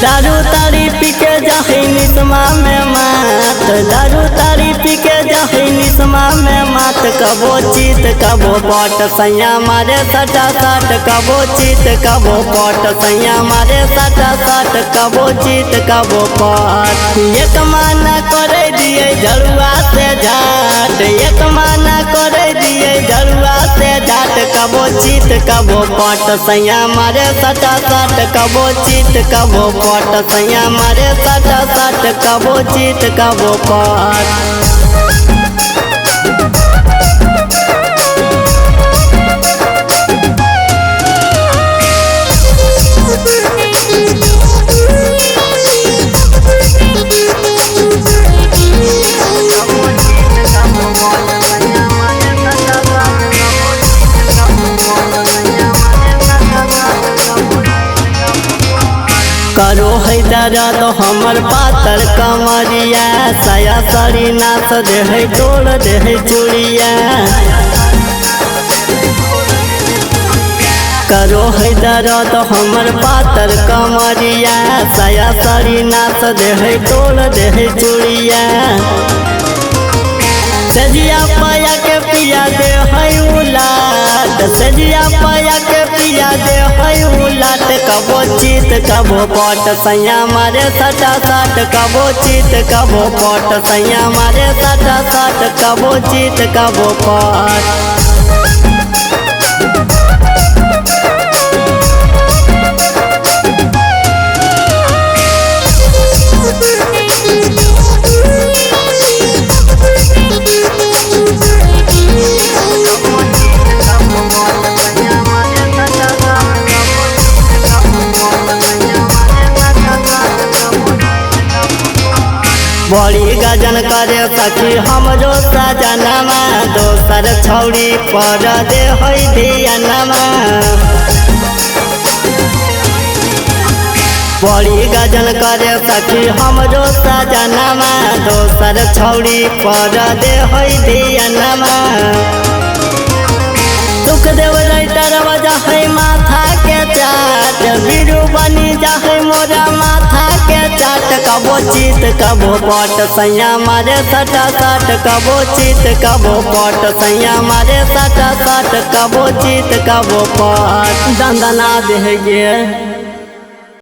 दारू तारी पी के जाही निसमा में मात, दारू तारी पी के जाही निसमा में मात। कबो चीत कबो पट सैया मारे सटा साट, कबो चीत कबो पट सैया मारे सटा साट, कबो चीत कबो पट। एक माना करे दिए झड़ुआ से झाट, एक माना करे दिए झड़ुआ से झाट। कबो चीत कबो पट सैया मारे सटा साट, कबो चीत कबो पट सैया मारे सटा साट, कबो चीत कबो पट। करो है दर्द हमर पातर कमरिया, साया साड़ी नाच दे है तोड़ दे है चूड़िया। करो है दर्द हमर पातर कमरिया, साया साड़ी नाच दे है तोड़ दे है चूड़िया। सजिया पाया के पिया दे है उलाट, सजिया पाया के पिया दे है उलाट। कबो चीत कबो पट सैया मारे सटा साट, कबो चीत कबो पट सैया मारे सटा साट, कबो चीत कबो पट। बड़ी गजन करे सखी हमरो सजनमा, दोसर छौड़ी पर दे है धियानमा। बड़ी गजन करे सखी हमरो सजनमा, दोसर छौड़ी पर दे है धियानमा। दुख देव राइटर वजह है माथा के चाट, बीरू बनी जाहे मोरा माथा के चाट। कबो चीत कबो पट सैया मारे सटा साट, कबो चीत कबो पट सैया मारे सटा साट, कबो चीत कबो पट। दंदना दे गे।